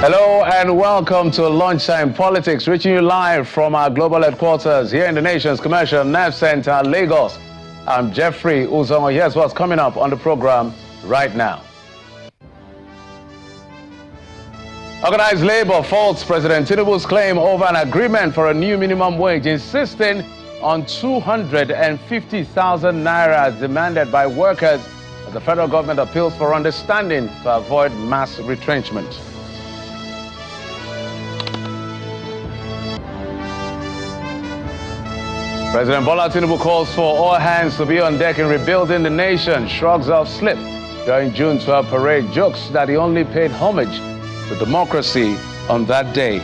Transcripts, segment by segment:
Hello and welcome to Lunchtime Politics, reaching you live from our global headquarters here in the nation's commercial nerve center, Lagos. I'm Jeffrey Uzongo. Here's what's coming up on the program right now. Organized labor faults President Tinubu's claim over an agreement for a new minimum wage, insisting on 250,000 naira demanded by workers as the federal government appeals for understanding to avoid mass retrenchment. President Bola Tinubu calls for all hands to be on deck in rebuilding the nation, shrugs off slip during June 12 parade, jokes that he only paid homage to democracy on that day.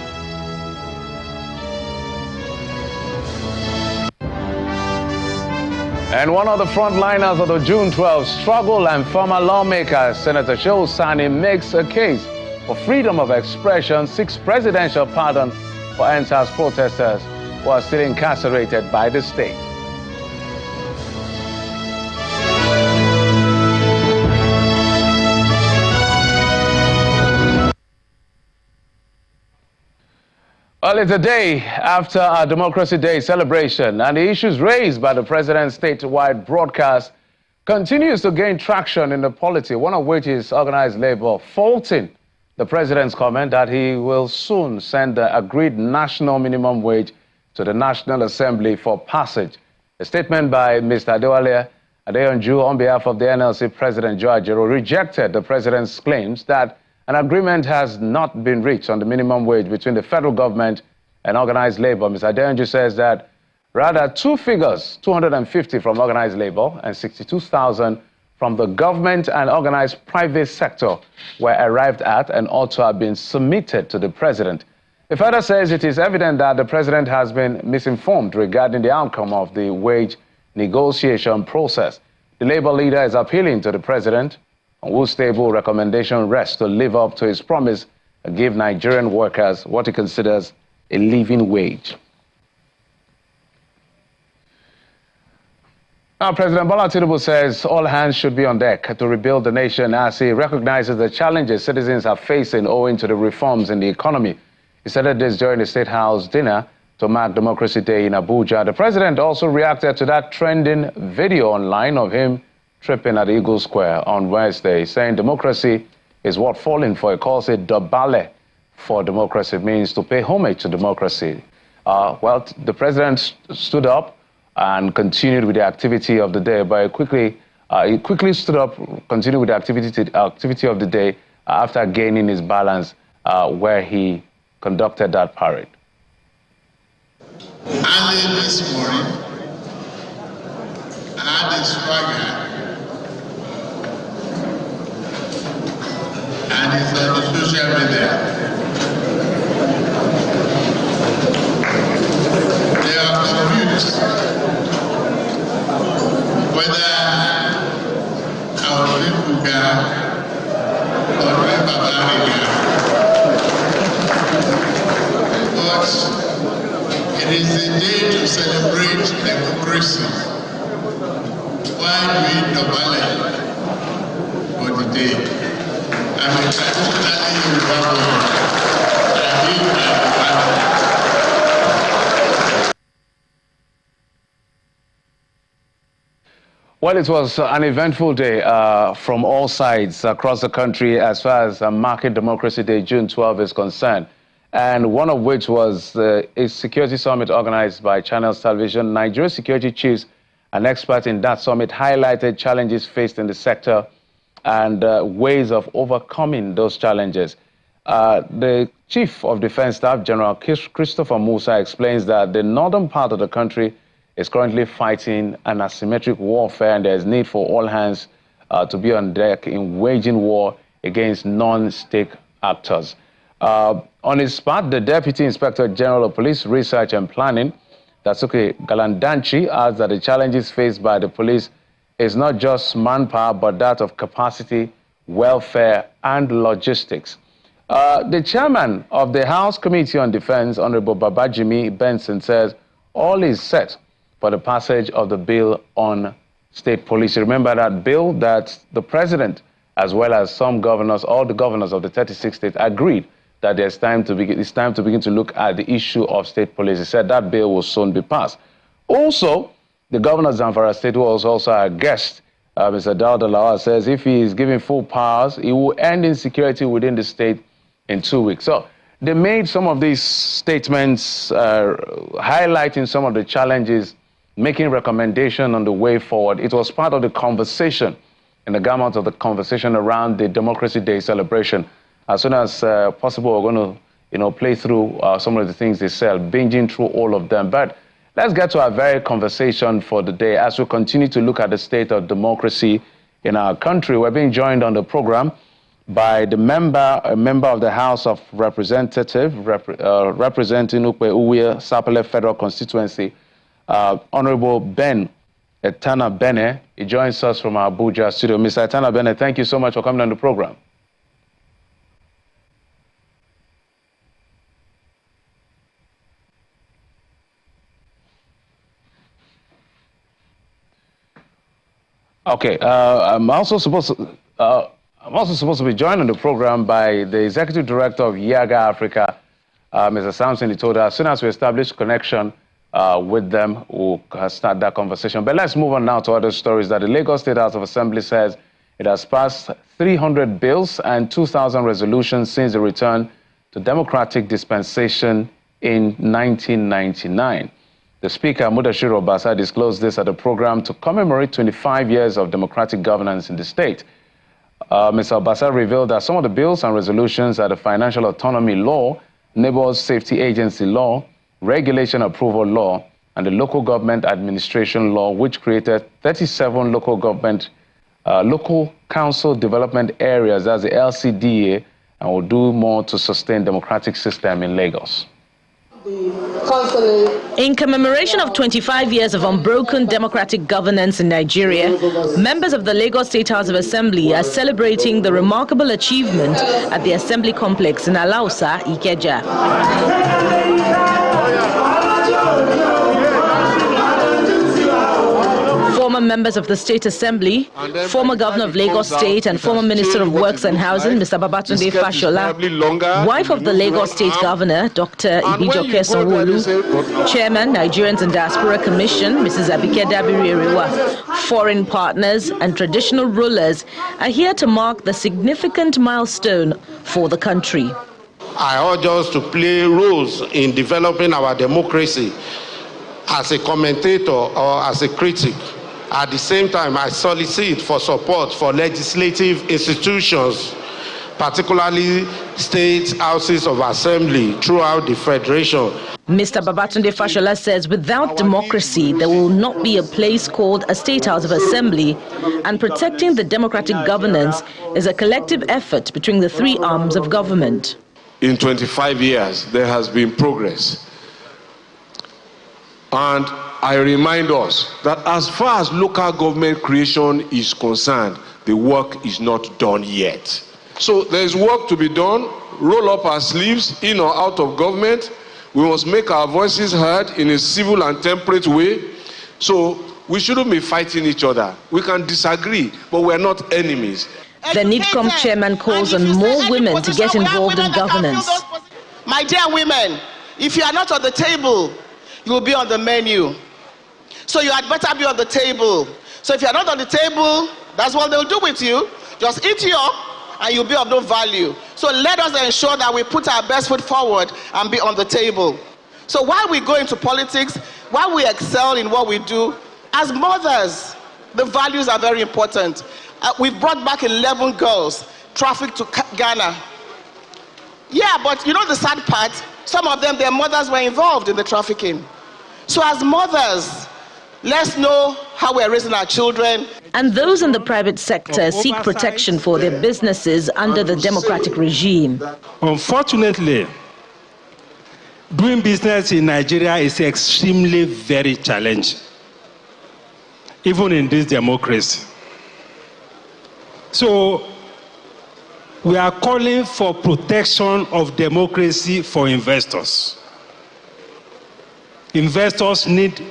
And one of the frontliners of the June 12 struggle and former lawmaker, Senator Shehu Sani, makes a case for freedom of expression, seeks presidential pardon for NSAS protesters who are still incarcerated by the state. Well, it's a day after our Democracy Day celebration, and the issues raised by the president's statewide broadcast continues to gain traction in the polity, one of which is organized labor, faulting the president's comment that he will soon send the agreed national minimum wage to the National Assembly for passage. A statement by Mr. Adewale Adeyanju on behalf of the NLC President Joe Ajero rejected the president's claims that an agreement has not been reached on the minimum wage between the federal government and organized labor. Mr. Adeyanju says that rather two figures, 250 from organized labor and 62,000 from the government and organized private sector, were arrived at and ought to have been submitted to the president. He further says it is evident that the president has been misinformed regarding the outcome of the wage negotiation process. The labor leader is appealing to the president, on whose stable recommendation rests, to live up to his promise and give Nigerian workers what he considers a living wage. Now, President Bola Tinubu says all hands should be on deck to rebuild the nation as he recognizes the challenges citizens are facing owing to the reforms in the economy. He said this during the State House dinner to mark Democracy Day in Abuja. The president also reacted to that trending video online of him tripping at Eagle Square on Wednesday, saying democracy is worth falling for. He calls it dobale for democracy. It means to pay homage to democracy. Well, the president stood up and continued with the activity of the day, but he quickly stood up, continued with the activity of the day after gaining his balance where he conducted that parade. Early this morning, I had a swagger, and it's on the social media. They are confused whether I was in Buga or in Babariga. But it is a day to celebrate democracy. Why do we dobale for the day? I'm a traditionally Yoruba boy. I live my family. Well, it was an eventful day from all sides across the country as far as marking Democracy Day, June 12 is concerned. And one of which was a security summit organized by Channels Television. Nigeria security chiefs and experts in that summit highlighted challenges faced in the sector and ways of overcoming those challenges. The Chief of Defense Staff, General Christopher Musa, explains that the northern part of the country is currently fighting an asymmetric warfare, and there is need for all hands to be on deck in waging war against non-state actors. On his part, the Deputy Inspector General of Police Research and Planning, Dasuke Galandanchi, adds that the challenges faced by the police is not just manpower, but that of capacity, welfare, and logistics. The chairman of the House Committee on Defense, Honorable Babajimi Benson, says all is set for the passage of the bill on state police. Remember that bill that the president, as well as some governors, all the governors of the 36 states, agreed that it's time to begin to look at the issue of state police. He said that bill will soon be passed. Also, the governor of Zamfara State, who was also our guest, Mr. Dauda Lawal, says if he is given full powers, he will end insecurity within the state in 2 weeks. So they made some of these statements highlighting some of the challenges, making recommendation on the way forward. It was part of the conversation, in the gamut of the conversation around the Democracy Day celebration. As soon as possible, we're going to, play through some of the things they said, binging through all of them. But let's get to our very conversation for the day as we continue to look at the state of democracy in our country. We're being joined on the program by a member of the House of Representatives, representing Ukwe Uwe Sapele Federal Constituency, Honorable Ben Etana Bene. He joins us from our Abuja studio. Mr. Etana Bene, thank you so much for coming on the program. Okay, I'm also supposed to be joined on the program by the Executive Director of Yaga Africa, Mr. Samson Itoda. As soon as we establish connection with them, we'll start that conversation. But let's move on now to other stories that the Lagos State House of Assembly says it has passed 300 bills and 2,000 resolutions since the return to democratic dispensation in 1999. The Speaker, Mudashiru Obasa, disclosed this at a program to commemorate 25 years of democratic governance in the state. Mr. Obasa revealed that some of the bills and resolutions are the Financial Autonomy Law, Neighborhood Safety Agency Law, Regulation Approval Law, and the Local Government Administration Law, which created 37 local council development areas, as the LCDA, and will do more to sustain democratic system in Lagos. In commemoration of 25 years of unbroken democratic governance in Nigeria, members of the Lagos State House of Assembly are celebrating the remarkable achievement at the Assembly Complex in Alausa, Ikeja. Former members of the State Assembly, former Governor of Lagos State and former Minister of Works and Housing, Mr. Babatunde Fashola, wife of the Lagos State Governor, Dr. Ibijoke Sanwo-Olu, Chairman, Nigerians in Diaspora Commission, Mrs. Abike Dabiri-Erewa, foreign partners and traditional rulers are here to mark the significant milestone for the country. I urge us to play roles in developing our democracy as a commentator or as a critic. At the same time, I solicit for support for legislative institutions, particularly state houses of assembly throughout the federation. Mr. Babatunde Fashola says without democracy, there will not be a place called a State House of Assembly, and protecting the democratic governance is a collective effort between the three arms of government. In 25 years, there has been progress. And I remind us that as far as local government creation is concerned, the work is not done yet. So there is work to be done. Roll up our sleeves, in or out of government. We must make our voices heard in a civil and temperate way. So we shouldn't be fighting each other. We can disagree, but we're not enemies. The NIDCOM chairman calls on more women to get involved in governance. My dear women, if you are not on the table, you will be on the menu. So you had better be on the table. So if you're not on the table, that's what they'll do with you. Just eat you up and you'll be of no value. So let us ensure that we put our best foot forward and be on the table. So while we go into politics, while we excel in what we do, as mothers, the values are very important. We've brought back 11 girls trafficked to Ghana. Yeah, but you know the sad part? Some of them, their mothers were involved in the trafficking. So as mothers, let's know how we're raising our children. And those in the private sector seek protection for their businesses under the democratic regime. Unfortunately, doing business in Nigeria is extremely very challenging, even in this democracy. So we are calling for protection of democracy for investors. Investors need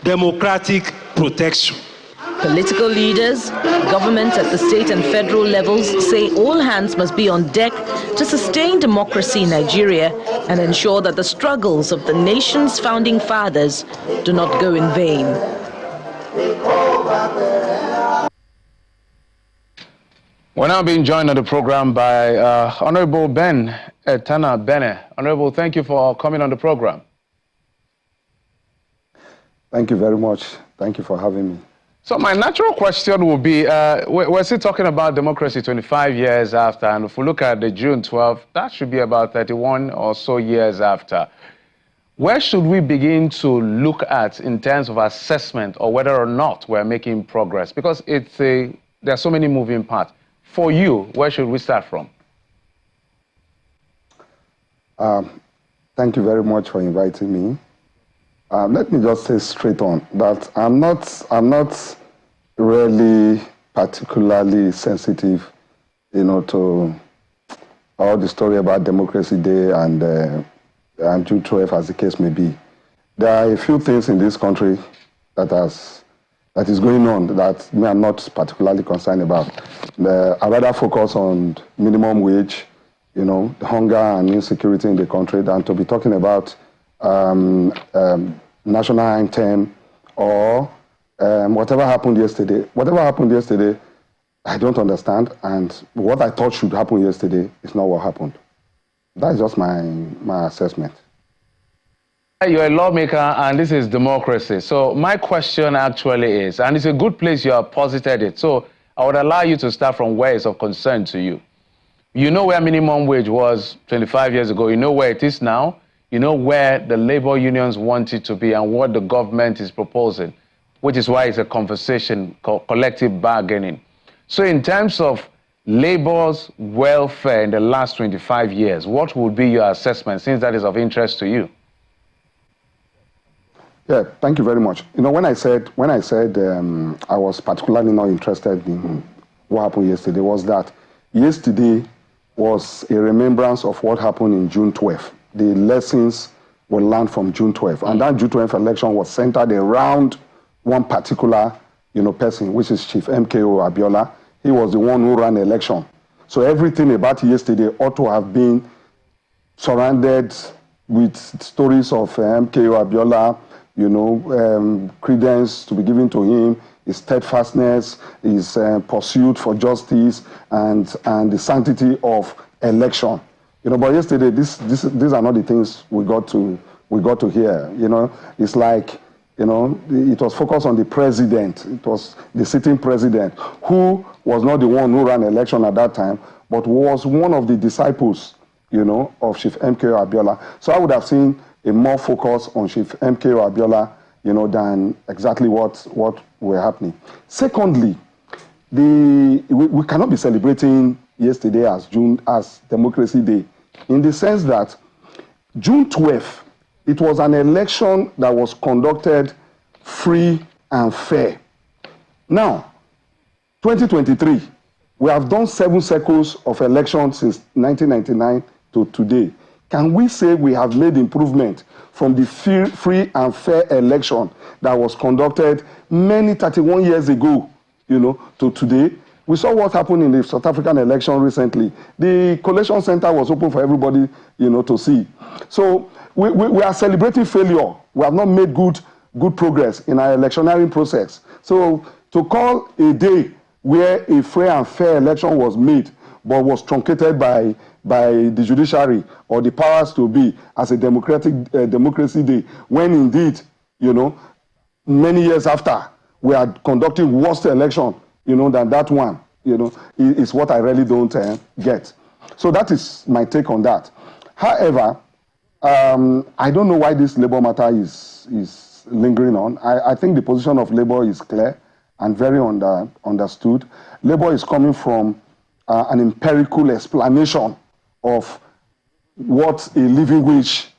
democratic protection. Political leaders, governments at the state and federal levels say all hands must be on deck to sustain democracy in Nigeria and ensure that the struggles of the nation's founding fathers do not go in vain. We're now being joined on the program by Honorable Ben Etana Bene. Honorable, thank you for coming on the program. Thank you very much. Thank you for having me. So my natural question will be, we're still talking about democracy 25 years after, and if we look at the June 12th, that should be about 31 or so years after. Where should we begin to look at in terms of assessment or whether or not we're making progress? Because there are so many moving parts. For you, where should we start from? Thank you very much for inviting me. Let me just say straight on that I'm not really particularly sensitive, to all the story about Democracy Day and June 12th, as the case may be. There are a few things in this country that is going on that I'm not particularly concerned about. I rather focus on minimum wage, the hunger and insecurity in the country, than to be talking about national anthem or whatever happened yesterday. Whatever happened yesterday, I don't understand, and what I thought should happen yesterday is not what happened. That's just my assessment. You're a lawmaker, and this is democracy. So my question actually is, and it's a good place you have posited it, so I would allow you to start from where it's of concern to you. You know where minimum wage was 25 years ago. You know where it is now. You know where the labor unions want it to be and what the government is proposing, which is why it's a conversation called collective bargaining. So in terms of labor's welfare in the last 25 years, what would be your assessment, since that is of interest to you? Yeah, thank you very much. When I said I was particularly not interested in what happened yesterday, was that yesterday was a remembrance of what happened in June 12th. The lessons were learned from June 12th. And that June 12th election was centered around one particular, person, which is Chief MKO Abiola. He was the one who ran the election. So everything about yesterday ought to have been surrounded with stories of MKO Abiola, credence to be given to him, his steadfastness, his pursuit for justice, and the sanctity of election. But yesterday, these are not the things we got to hear. It's like, it was focused on the president. It was the sitting president, who was not the one who ran election at that time, but was one of the disciples, of Chief MKO Abiola. So I would have seen a more focus on Chief MKO Abiola, than exactly what were happening. Secondly, we cannot be celebrating yesterday as Democracy Day, in the sense that June 12th, it was an election that was conducted free and fair. Now, 2023, we have done 7 cycles of elections since 1999 to today. Can we say we have made improvement from the free and fair election that was conducted many 31 years ago, to today? We saw what happened in the South African election recently. The collation center was open for everybody, to see. So we are celebrating failure. We have not made good progress in our electioneering process. So to call a day where a free and fair election was made, but was truncated by the judiciary or the powers to be as a democracy day, when indeed, many years after, we are conducting worse election, than that one, is what I really don't get. So that is my take on that. However, I don't know why this labor matter is lingering on. I think the position of labor is clear and very understood. Labor is coming from an empirical explanation of what a living wage,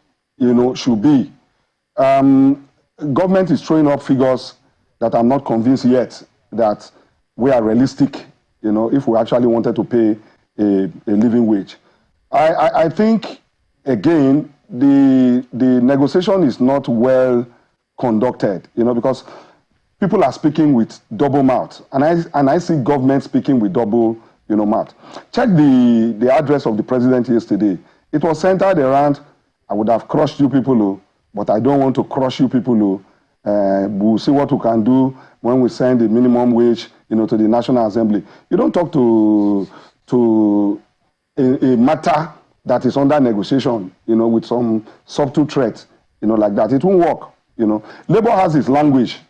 should be. Government is throwing up figures that I'm not convinced yet that we are realistic, if we actually wanted to pay a living wage. I think, again, the negotiation is not well conducted, because people are speaking with double mouth, and I see government speaking with double, mouth. Check the address of the president yesterday. It was centered around, I would have crushed you people, but I don't want to crush you people. We'll see what we can do when we send the minimum wage, to the National Assembly. You don't talk to a matter that is under negotiation, with some subtle threat, like that. It won't work, Labour has its language.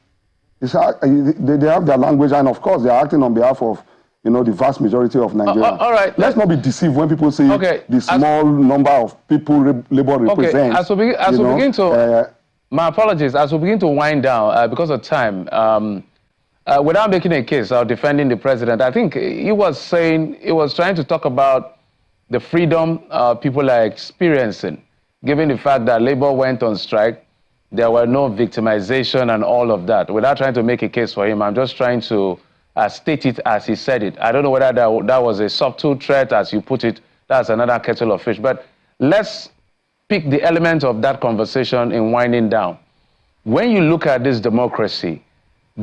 They have their language, and of course, they are acting on behalf of, the vast majority of Nigerians. All right. Let's not be deceived when people say the small number of people Labour represents. As we begin to, my apologies, as we begin to wind down because of time, without making a case or defending the president, I think he was trying to talk about the freedom people are experiencing, given the fact that Labour went on strike, there were no victimization and all of that. Without trying to make a case for him, I'm just trying to state it as he said it. I don't know whether that was a subtle threat, as you put it. That's another kettle of fish. But let's pick the element of that conversation in winding down. When you look at this democracy,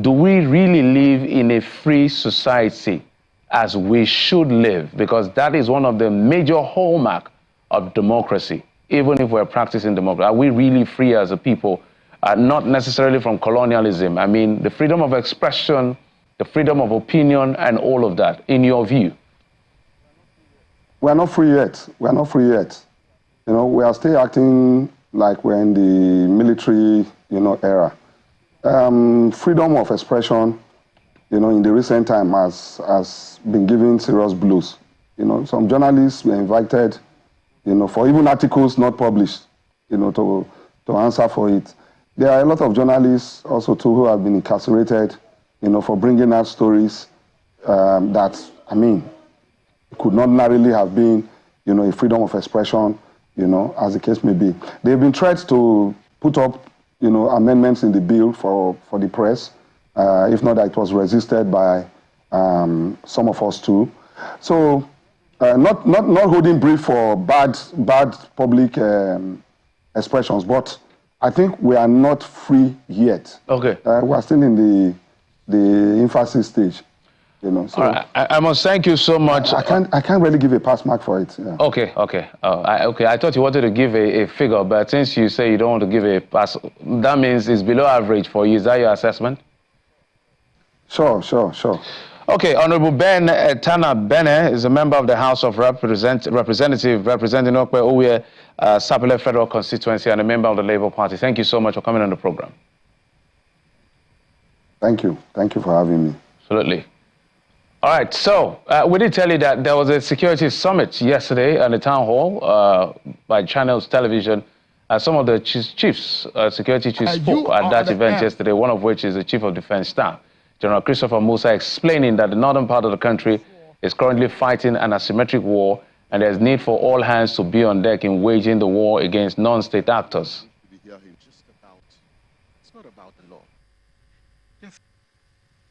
do we really live in a free society as we should live? Because that is one of the major hallmarks of democracy, even if we're practicing democracy. Are we really free as a people? Not necessarily from colonialism. I mean, the freedom of expression, the freedom of opinion, and all of that, in your view? We're not free yet. We're not free yet. We are still acting like we're in the military, era. Freedom of expression, in the recent time has been given serious blows. Some journalists were invited, for even articles not published, to answer for it. There are a lot of journalists also too who have been incarcerated, for bringing out stories that, could not narrowly have been, a freedom of expression, as the case may be. They've been tried to put up, amendments in the bill for the press. If not, that it was resisted by some of us too. So, not holding brief for bad public expressions, but I think we are not free yet. Okay. We are still in the infancy stage. So all right. I must thank you so much. I can't really give a pass mark for it. Yeah. Okay. I thought you wanted to give a figure, but since you say you don't want to give a pass, that means it's below average for you. Is that your assessment? Sure. Okay, Honorable Ben Tana Bene is a member of the House of Representatives representing Okpe Owe, Sapele Federal Constituency, and a member of the Labour Party. Thank you so much for coming on the program. Thank you. Thank you for having me. Absolutely. All right, so we did tell you that there was a security summit yesterday at the town hall by Channels Television. Some of the security chiefs spoke at that event yesterday, one of which is the Chief of Defense Staff, General Christopher Musa, explaining that the northern part of the country is currently fighting an asymmetric war, and there's need for all hands to be on deck in waging the war against non-state actors. It's not about the law.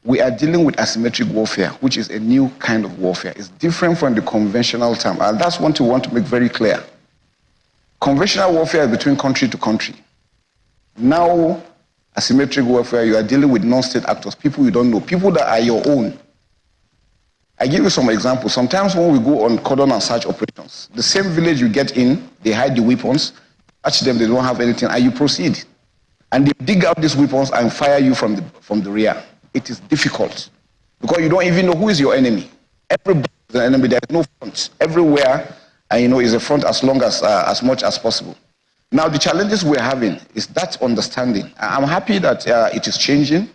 We are dealing with asymmetric warfare, which is a new kind of warfare. It's different from the conventional term, and that's what we want to make very clear. Conventional warfare is between country to country. Now, asymmetric warfare, you are dealing with non-state actors, people you don't know, people that are your own. I give you some examples. Sometimes when we go on cordon and search operations, the same village you get in, they hide the weapons, touch them, they don't have anything, and you proceed. And they dig out these weapons and fire you from the rear. It is difficult because you don't even know who is your enemy. Everybody is an enemy. There is no front. Everywhere, is a front as much as possible. Now, the challenges we're having is that understanding. I'm happy that it is changing.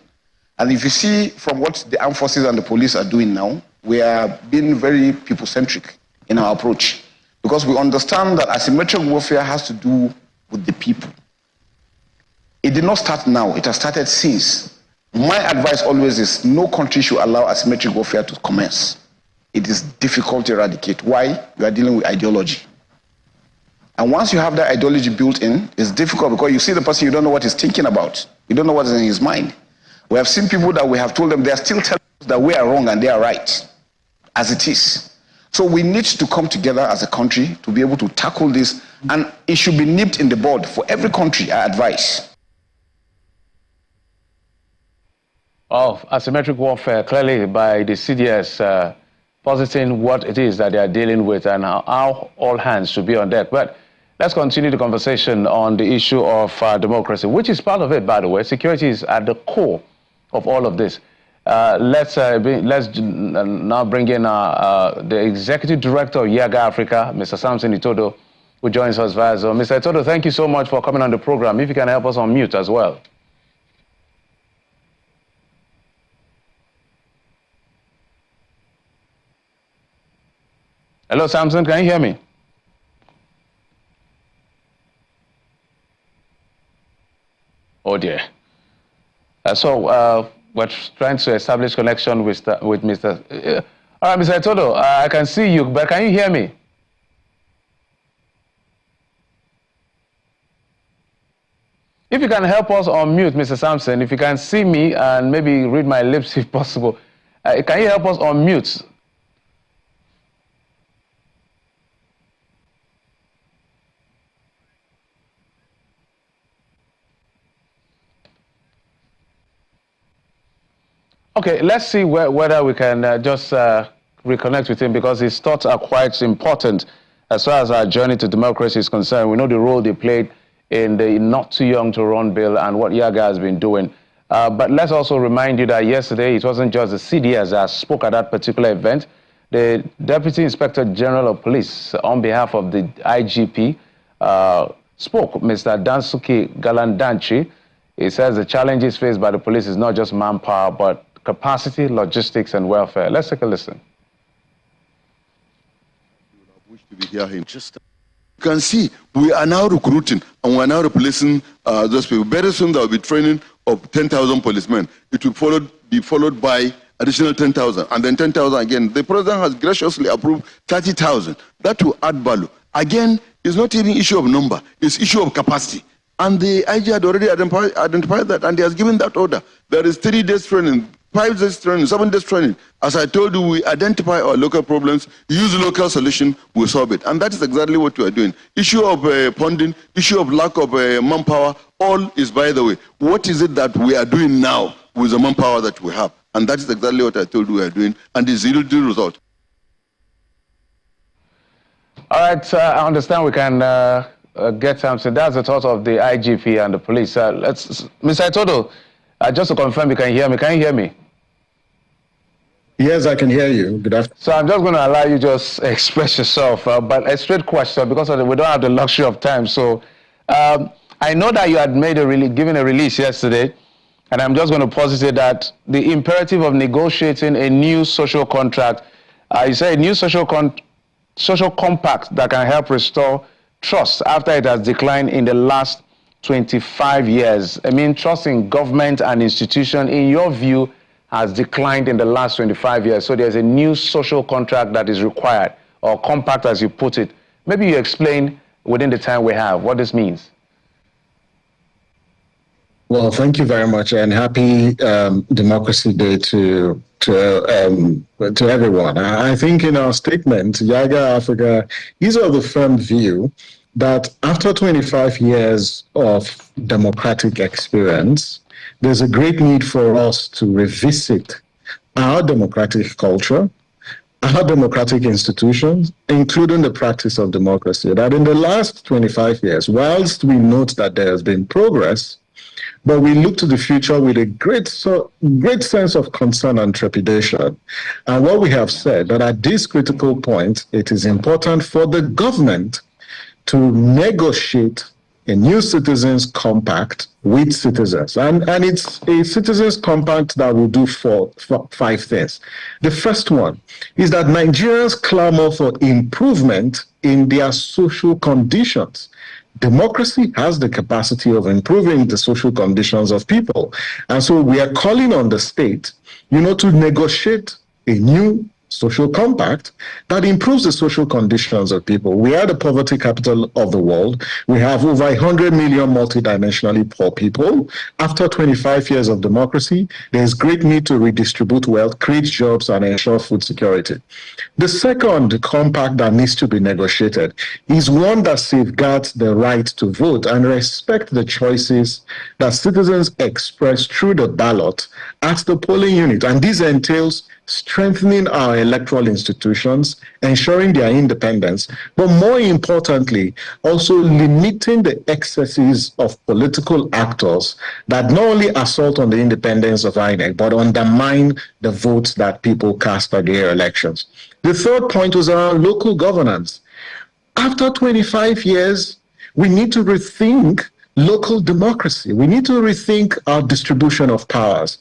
And if you see from what the armed forces and the police are doing now, we are being very people-centric in our approach because we understand that asymmetric warfare has to do with the people. It did not start now. It has started since. My advice always is no country should allow asymmetric warfare to commence. It is difficult to eradicate. Why? You are dealing with ideology. And once you have that ideology built in, it's difficult because you see the person, you don't know what he's thinking about. You don't know what is in his mind. We have seen people that we have told them they are still telling us that we are wrong and they are right, as it is. So we need to come together as a country to be able to tackle this, and it should be nipped in the bud for every country, I advise. of asymmetric warfare, clearly by the CDS positing what it is that they are dealing with and how all hands should be on deck. But let's continue the conversation on the issue of democracy, which is part of it, by the way. Security is at the core of all of this. Let's now bring in the Executive Director of Yaga Africa, Mr. Samson Itodo, who joins us via Zoom. Mr. Itodo, thank you so much for coming on the program. If you can help us on mute as well. Hello, Samson, can you hear me? Oh dear. So we're trying to establish connection with Mr. All right, Mr. Itodo, I can see you, but can you hear me? If you can help us unmute, Mr. Samson, if you can see me and maybe read my lips if possible, can you help us unmute? Okay, let's see whether we can just reconnect with him, because his thoughts are quite important as far as our journey to democracy is concerned. We know the role they played in the Not Too Young to Run bill and what Yaga has been doing. But let's also remind you that yesterday it wasn't just the CDS that spoke at that particular event. The Deputy Inspector General of Police, on behalf of the IGP, spoke, Mr. Dansuki Galandanchi. He says the challenges faced by the police is not just manpower, but capacity, logistics, and welfare. Let's take a listen. You can see we are now recruiting and we are now replacing those people. Very soon there will be training of 10,000 policemen. It will be followed by additional 10,000 and then 10,000 again. The president has graciously approved 30,000. That will add value. Again, it's not even issue of number, it's issue of capacity. And the IG had already identified that, and he has given that order. There is 3 days training, 5 days training, 7 days training. As I told you, we identify our local problems, use local solution, we solve it. And that is exactly what we are doing. Issue of funding, issue of lack of manpower, all is by the way. What is it that we are doing now with the manpower that we have? And that is exactly what I told you we are doing, and it's yielding result. All right, I understand we can get something. That's the thought of the IGP and the police. Mr. Itodo, just to confirm, you can hear me. Can you hear me? Yes, I can hear you. Good afternoon. So I'm just going to allow you just express yourself, but a straight question, because we don't have the luxury of time. So I know that you had given a release yesterday, and I'm just going to posit that the imperative of negotiating a new social contract, you say a new social compact that can help restore trust after it has declined in the last 25 years. I mean, trust in government and institution, in your view, has declined in the last 25 years. So there's a new social contract that is required, or compact as you put it. Maybe you explain within the time we have what this means. Well, thank you very much, and happy Democracy Day to everyone. I think in our statement, Yaga Africa is of the firm view that after 25 years of democratic experience, there's a great need for us to revisit our democratic culture, our democratic institutions, including the practice of democracy. That in the last 25 years, whilst we note that there has been progress, but we look to the future with a great sense of concern and trepidation. And what we have said, that at this critical point, it is important for the government to negotiate a new citizens compact with citizens. And it's a citizens compact that will do 5 things. The first one is that Nigerians clamor for improvement in their social conditions. Democracy has the capacity of improving the social conditions of people. And so we are calling on the state, to negotiate a new social compact that improves the social conditions of people. We are the poverty capital of the world. We have over 100 million multidimensionally poor people. After 25 years of democracy, there is great need to redistribute wealth, create jobs, and ensure food security. The second compact that needs to be negotiated is one that safeguards the right to vote and respect the choices that citizens express through the ballot at the polling unit. And this entails strengthening our electoral institutions, ensuring their independence, but more importantly, also limiting the excesses of political actors that not only assault on the independence of INEC, but undermine the votes that people cast at their elections. The third point was around local governance. After 25 years, we need to rethink local democracy. We need to rethink our distribution of powers.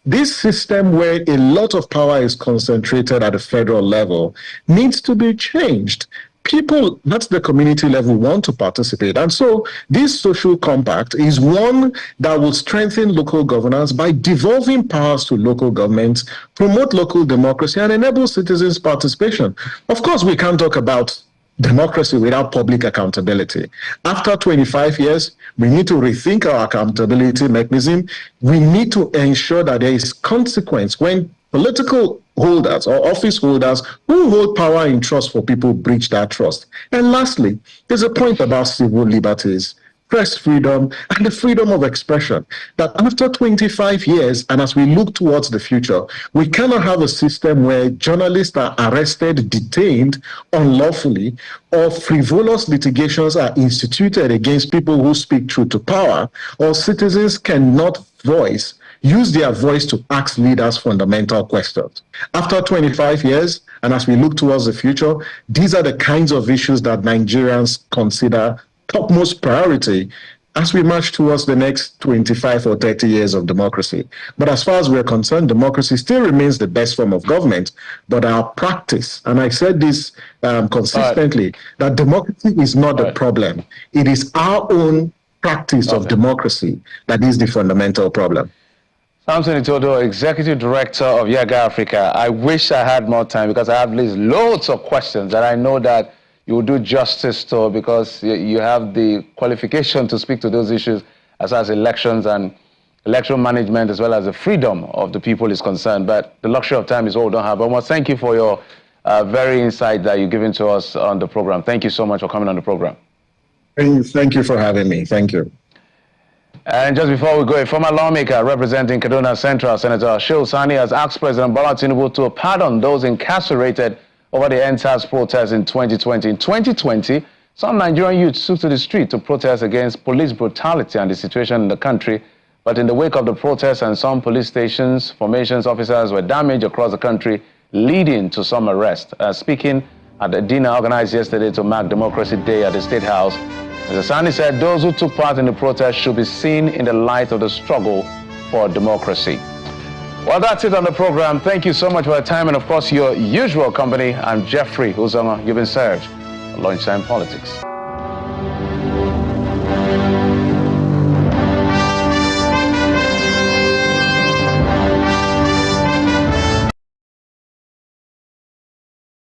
This system where a lot of power is concentrated at the federal level needs to be changed. People at the community level want to participate. And so this social compact is one that will strengthen local governance by devolving powers to local governments, promote local democracy, and enable citizens' participation. Of course, we can't talk about democracy without public accountability. After 25 years, we need to rethink our accountability mechanism. We need to ensure that there is consequence when political holders or office holders who hold power in trust for people breach that trust. And lastly, there's a point about civil liberties, press freedom, and the freedom of expression, that after 25 years, and as we look towards the future, we cannot have a system where journalists are arrested, detained unlawfully, or frivolous litigations are instituted against people who speak truth to power, or citizens cannot use their voice to ask leaders fundamental questions. After 25 years, and as we look towards the future, these are the kinds of issues that Nigerians consider topmost priority as we march towards the next 25 or 30 years of democracy. But as far as we're concerned, democracy still remains the best form of government, but our practice, and I said this consistently, that democracy is not the problem. It is our own practice of democracy that is the fundamental problem. Samson Itodo, Executive Director of Yaga Africa. I wish I had more time because I have loads of questions that I know that you will do justice to, because you have the qualification to speak to those issues as far as elections and election management, as well as the freedom of the people is concerned. But the luxury of time is all we don't have. But I want to thank you for your very insight that you've given to us on the program. Thank you so much for coming on the program. Thank you for having me. Thank you. And just before we go, a former lawmaker representing Kaduna Central, Senator Shehu Sani, has asked President Bola Tinubu to pardon those incarcerated over the NTAS protests in 2020. In 2020, some Nigerian youths took to the street to protest against police brutality and the situation in the country. But in the wake of the protests and some police stations, formations officers were damaged across the country, leading to some arrests. Speaking at the dinner organized yesterday to mark Democracy Day at the State House, Mr. Sani said those who took part in the protest should be seen in the light of the struggle for democracy. Well, that's it on the program. Thank you so much for your time and, of course, your usual company. I'm Jeffrey Uzama. You've been served. Lunchtime Politics.